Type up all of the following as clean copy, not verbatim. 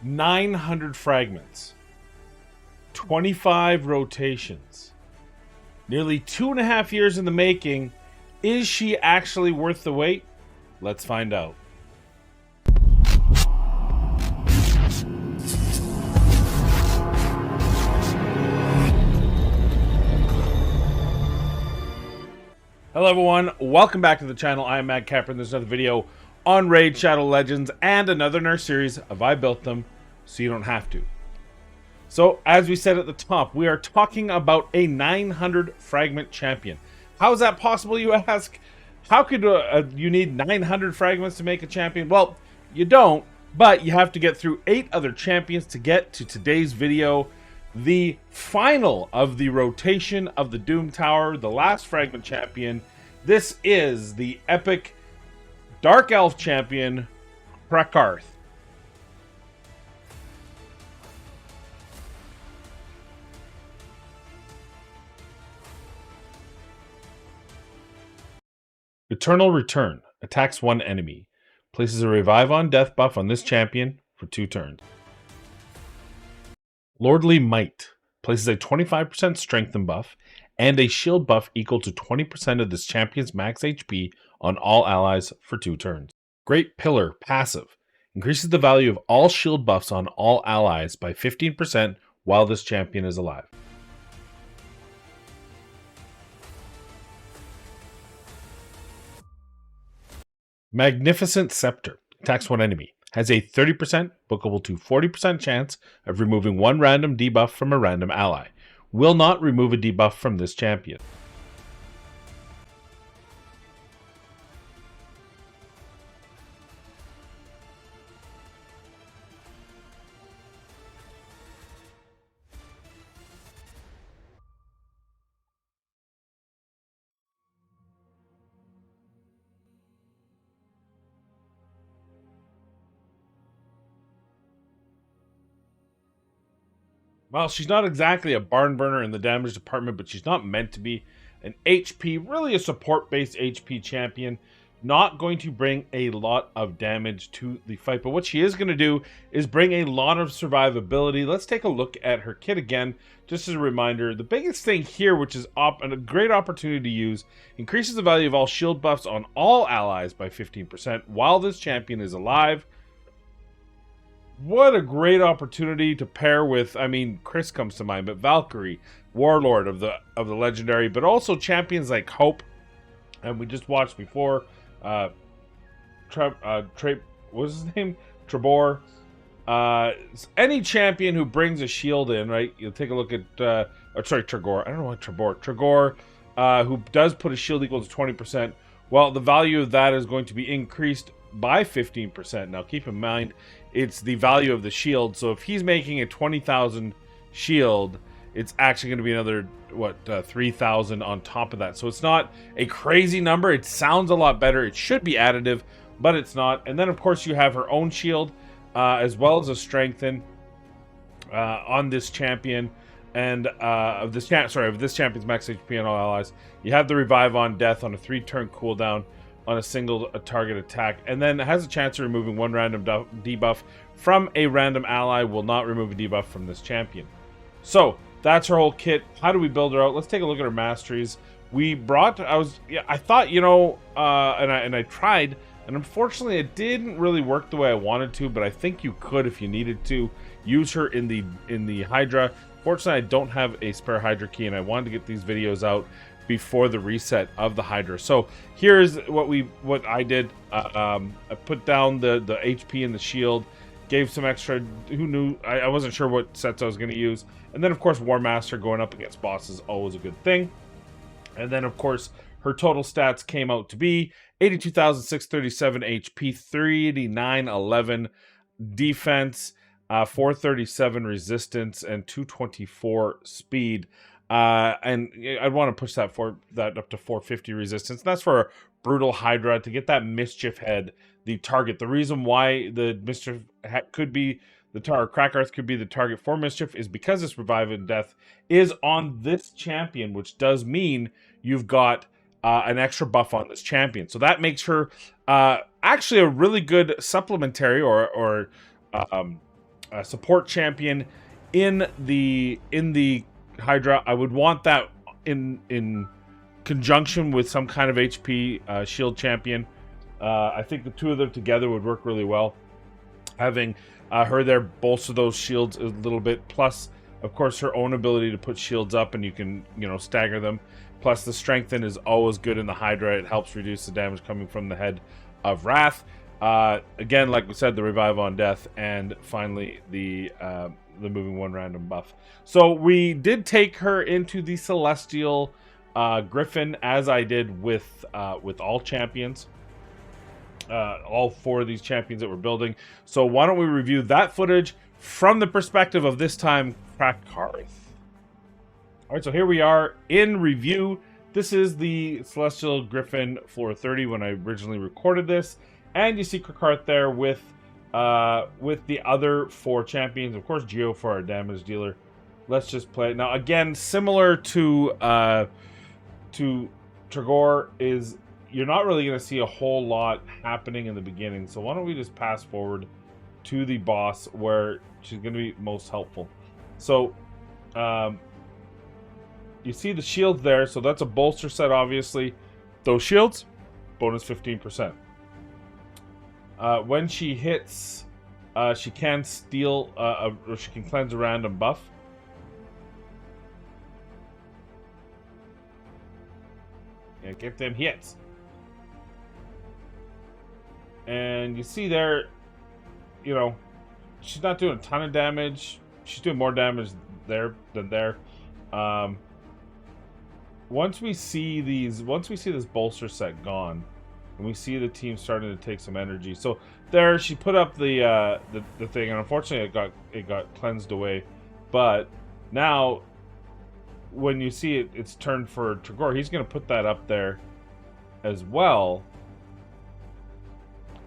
900 fragments, 25 rotations, nearly 2.5 years in the making. Is she actually worth the wait? Let's find out. Hello everyone, welcome back to the channel. I am Mad Capper, and there's another video on Raid Shadow Legends and another in our series of I Built Them So You Don't Have To. So, as we said at the top, we are talking about a 900 fragment champion. How is that possible, you ask? How could you need 900 fragments to make a champion? Well, you don't, but you have to get through 8 other champions to get to today's video. The final of the rotation of the Doom Tower, the last fragment champion. This is the epic Dark Elf champion, Fragment. Eternal Return. Attacks one enemy. Places a Revive on Death buff on this champion for 2 turns. Lordly Might. Places a 25% strengthen buff and a shield buff equal to 20% of this champion's max HP on all allies for 2 turns. Great Pillar. Passive. Increases the value of all shield buffs on all allies by 15% while this champion is alive. Magnificent Scepter. Attacks one enemy. Has a 30% bookable to 40% chance of removing one random debuff from a random ally. Will not remove a debuff from this champion. Well, she's not exactly a barn burner in the damage department, but she's not meant to be. An HP, really a support-based HP champion. Not going to bring a lot of damage to the fight, but what she is going to do is bring a lot of survivability. Let's take a look at her kit again, just as a reminder. The biggest thing here, which is a great opportunity to use, increases the value of all shield buffs on all allies by 15% while this champion is alive. What a great opportunity to pair with, I mean, Chris comes to mind, but Valkyrie, Warlord of the Legendary, but also champions like Hope, and we just watched before, what was his name? Trebor. Any champion who brings a shield in, right? You'll take a look at, Tregor. I don't know why Trebor. Tregor, who does put a shield equal to 20%. Well, the value of that is going to be increased by 15%. Now, keep in mind, it's the value of the shield. So if he's making a 20,000 shield, it's actually going to be another, 3,000 on top of that. So it's not a crazy number. It sounds a lot better. It should be additive, but it's not. And then, of course, you have her own shield, as well as a strengthen on this champion. And of this champion's max HP on all allies. You have the Revive on Death on a 3-turn cooldown on a single target attack, and then it has a chance of removing one random debuff from a random ally. Will not remove a debuff from this champion. So that's her whole kit. How do we build her out? Let's take a look at her masteries. We brought, I thought, you know, and I tried, and unfortunately it didn't really work the way I wanted to, but I think you could, if you needed to, use her in the Hydra. Fortunately, I don't have a spare Hydra key, and I wanted to get these videos out before the reset of the Hydra. So here's what I did. I put down the HP and the shield, gave some extra. Who knew? I wasn't sure what sets I was going to use. And then, of course, War Master going up against bosses, always a good thing. And then, of course, her total stats came out to be 82,637 HP, 38911 defense, 437 resistance, and 224 speed. And I'd want to push that up to 450 resistance. And that's for a brutal Hydra to get that Mischief Head, the target. The reason why the Mischief could be the target, Fragment could be the target for Mischief, is because this Revive and Death is on this champion, which does mean you've got an extra buff on this champion. So that makes her actually a really good supplementary or support champion in the Hydra. I would want that in conjunction with some kind of HP shield champion. I think the two of them together would work really well. Having her there bolster those shields a little bit. Plus, of course, her own ability to put shields up and you can, stagger them. Plus, the strengthen is always good in the Hydra. It helps reduce the damage coming from the head of Wrath. Again, like we said, the Revive on Death, and finally the moving one random buff. So we did take her into the Celestial Griffin, as I did with all champions. All four of these champions that we're building. So why don't we review that footage from the perspective of this time Krakarth. Alright, so here we are in review. This is the Celestial Griffin floor 30 when I originally recorded this. And you see Krakarth there with the other four champions. Of course, Geo for our damage dealer. Let's just play it. Now, again, similar to Tregor, is you're not really going to see a whole lot happening in the beginning. So why don't we just pass forward to the boss where she's going to be most helpful. So you see the shields there. So that's a bolster set, obviously. Those shields, bonus 15%. When she hits, she can steal, or she can cleanse a random buff. Yeah, get them hits. And you see there, she's not doing a ton of damage. She's doing more damage there than there. Once we see this bolster set gone, and we see the team starting to take some energy. So there, she put up the thing, and unfortunately, it got cleansed away. But now, when you see it, it's turned for Tregor. He's going to put that up there as well.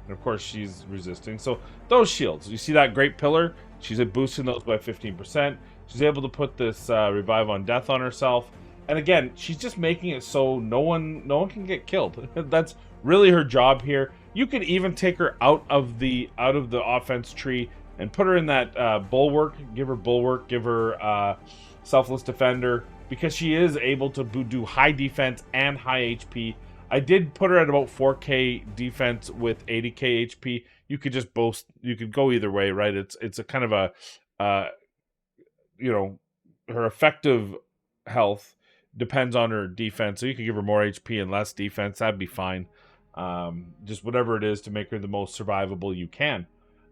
And of course, she's resisting. So those shields, you see that great pillar? She's boosting those by 15%. She's able to put this Revive on Death on herself. And again, she's just making it so no one can get killed. That's really her job here. You could even take her out of the offense tree and put her in that bulwark. Give her bulwark. Give her selfless defender, because she is able to do high defense and high HP. I did put her at about 4k defense with 80k HP. You could just boast. You could go either way, right? It's a kind of a her effective health depends on her defense. So you could give her more HP and less defense. That'd be fine. Just whatever it is to make her the most survivable you can.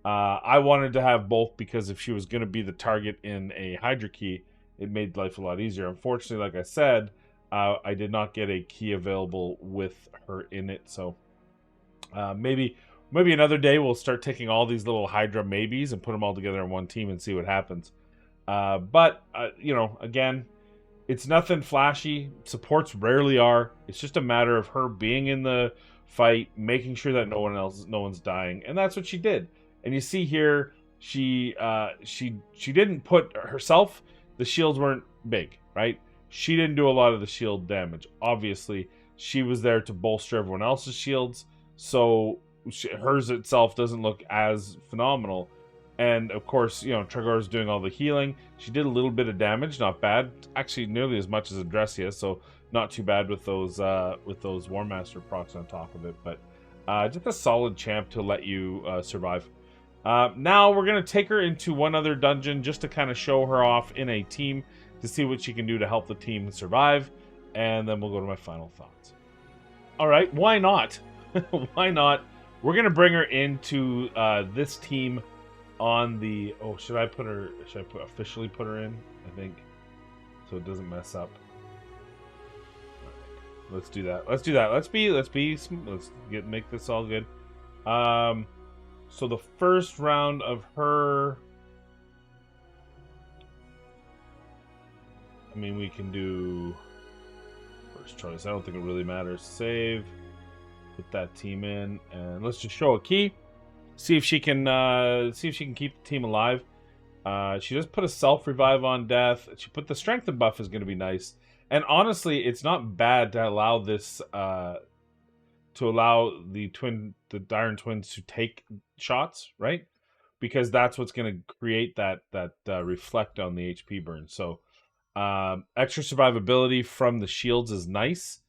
I wanted to have both because if she was going to be the target in a Hydra key, it made life a lot easier. Unfortunately, like I said, I did not get a key available with her in it. So maybe another day we'll start taking all these little Hydra maybes and put them all together in one team and see what happens. But again, it's nothing flashy. Supports rarely are. It's just a matter of her being in the fight, making sure that no one's dying, and that's what she did. And you see here, she didn't put herself. The shields weren't big, right? She didn't do a lot of the shield damage. Obviously, she was there to bolster everyone else's shields, so hers itself doesn't look as phenomenal. And of course, Tregor is doing all the healing. She did a little bit of damage, not bad. Actually, nearly as much as Adressia, so not too bad with those War Master procs on top of it. But just a solid champ to let you survive. Now we're gonna take her into one other dungeon just to kind of show her off in a team to see what she can do to help the team survive, and then we'll go to my final thoughts. All right, why not? Why not? We're gonna bring her into this team. On the should I officially put her in? I think so it doesn't mess up. Right. Let's do that. Let's make this all good. So the first round of her, I mean, we can do first choice. I don't think it really matters. Save, put that team in, and let's just show a key. See if she can keep the team alive. She just put a self-revive on death. She put the strengthen buff is going to be nice. And honestly, it's not bad to allow this the Iron Twins to take shots, right? because that's what's going to create that reflect on the HP burn. So extra survivability from the shields is nice,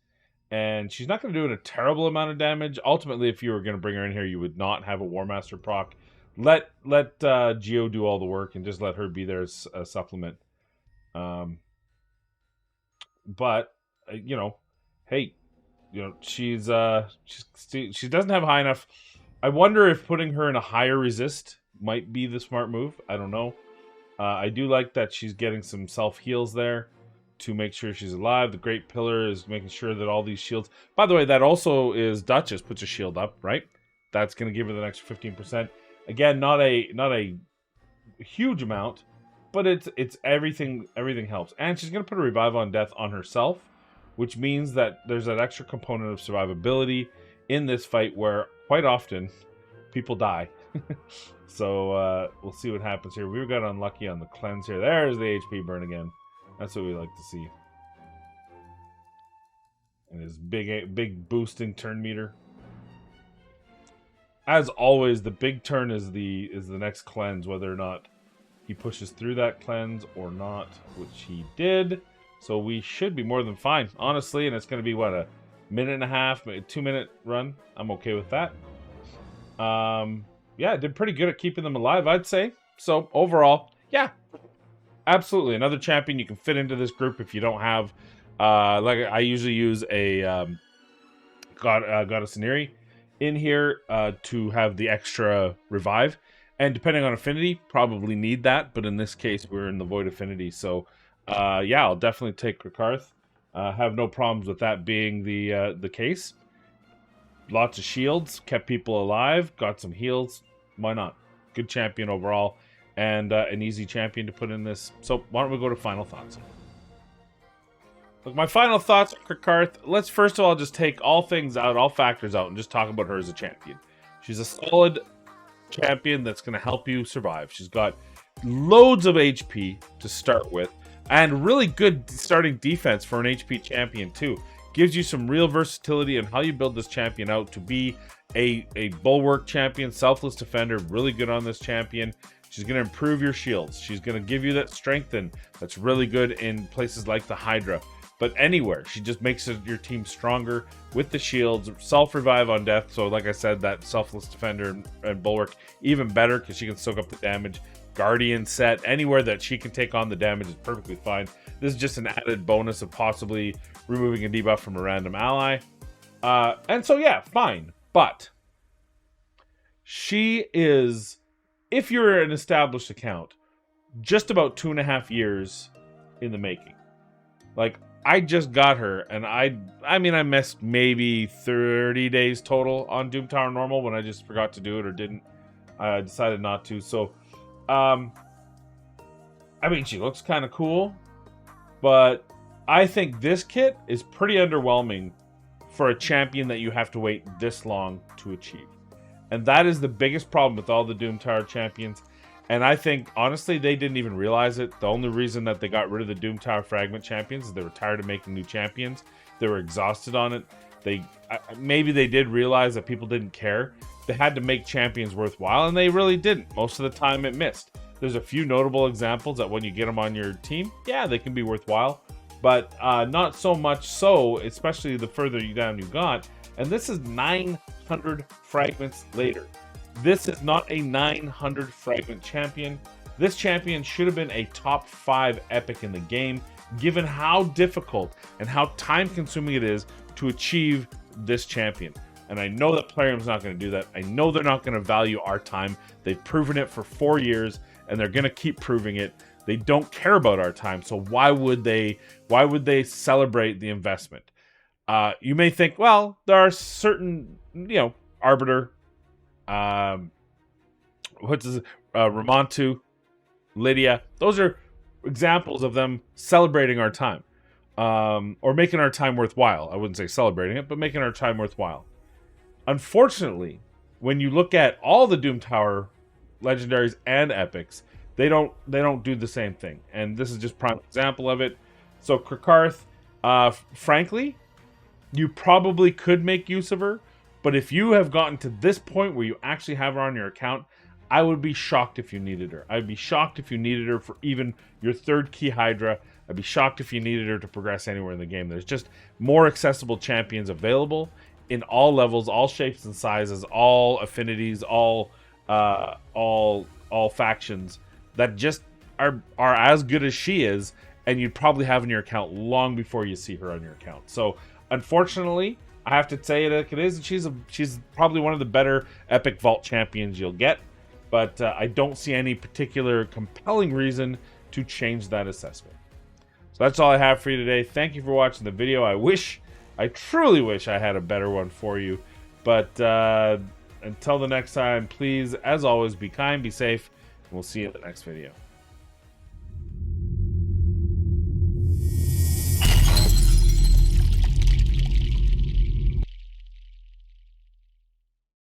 and she's not going to do a terrible amount of damage. Ultimately, if you were going to bring her in here, you would not have a War Master proc. Let Geo do all the work and just let her be there as a supplement. But you know, hey, you know, she doesn't have high enough. I wonder if putting her in a higher resist might be the smart move. I don't know. I do like that she's getting some self heals there to make sure she's alive. The Great Pillar is making sure that all these shields. By the way, that also is Duchess puts a shield up, right? That's going to give her the extra 15%. Again, not a huge amount, but it's everything. Everything helps, and she's going to put a revive on death on herself, which means that there's that extra component of survivability in this fight where quite often people die. So we'll see what happens here. We got unlucky on the cleanse here. There's the HP burn again. That's what we like to see. And his big boosting turn meter. As always, the big turn is the next cleanse, whether or not he pushes through that cleanse or not, which he did. So we should be more than fine, honestly. And it's going to be, what, a minute and a half, 2-minute run. I'm okay with that. Yeah, did pretty good at keeping them alive, I'd say. So overall, yeah, absolutely. Another champion you can fit into this group if you don't have, like I usually use a Goddess Neri in here to have the extra revive. And depending on affinity, probably need that. But in this case, we're in the Void Affinity. So yeah, I'll definitely take Krakarth. Have no problems with that being the case. Lots of shields, kept people alive, got some heals. Why not? Good champion overall, and an easy champion to put in this. So why don't we go to final thoughts? Look, my final thoughts on Krakarth. Let's first of all just take all things out, all factors out, and just talk about her as a champion. She's a solid champion that's going to help you survive. She's got loads of HP to start with, and really good starting defense for an HP champion too. Gives you some real versatility in how you build this champion out to be a bulwark champion, selfless defender, really good on this champion. She's going to improve your shields. She's going to give you that strength, and that's really good in places like the Hydra. But anywhere, she just makes your team stronger with the shields, self-revive on death. So like I said, that selfless defender and bulwark, even better because she can soak up the damage. Guardian set, anywhere that she can take on the damage is perfectly fine. This is just an added bonus of possibly removing a debuff from a random ally. And so yeah, fine. But she is, if you're an established account, just about 2.5 years in the making. Like, I just got her, and I mean, I missed maybe 30 days total on Doom Tower Normal when I just forgot to do it or didn't. I decided not to. So, I mean, she looks kind of cool, but I think this kit is pretty underwhelming for a champion that you have to wait this long to achieve. And that is the biggest problem with all the Doom Tower champions. And I think, honestly, they didn't even realize it. The only reason that they got rid of the Doom Tower Fragment champions is they were tired of making new champions. They were exhausted on it. Maybe they did realize that people didn't care. They had to make champions worthwhile, and they really didn't. Most of the time, it missed. There's a few notable examples that when you get them on your team, yeah, they can be worthwhile. But not so much so, especially the further down you got. And this is 900 fragments later. This is not a 900 fragment champion. This champion should have been a top 5 epic in the game, given how difficult and how time consuming it is to achieve this champion. And I know that Plarium's not going to do that. I know they're not going to value our time. They've proven it for 4 years, and they're going to keep proving it. They don't care about our time, so why would they celebrate the investment? You may think, well, there are certain, Arbiter, Ramontu, Lydia. Those are examples of them celebrating our time, or making our time worthwhile. I wouldn't say celebrating it, but making our time worthwhile. Unfortunately, when you look at all the Doom Tower legendaries and epics, they don't do the same thing, and this is just prime example of it. So Krakarth, frankly, you probably could make use of her, but if you have gotten to this point where you actually have her on your account, I would be shocked if you needed her. I'd be shocked if you needed her for even your 3rd key Hydra. I'd be shocked if you needed her to progress anywhere in the game. There's just more accessible champions available in all levels, all shapes and sizes, all affinities, all factions that just are as good as she is, and you'd probably have in your account long before you see her on your account. So unfortunately, I have to say it like it is. She's probably one of the better Epic Vault champions you'll get, but I don't see any particular compelling reason to change that assessment. So that's all I have for you today. Thank you for watching the video. I truly wish I had a better one for you. But until the next time, please, as always, be kind, be safe, and we'll see you in the next video.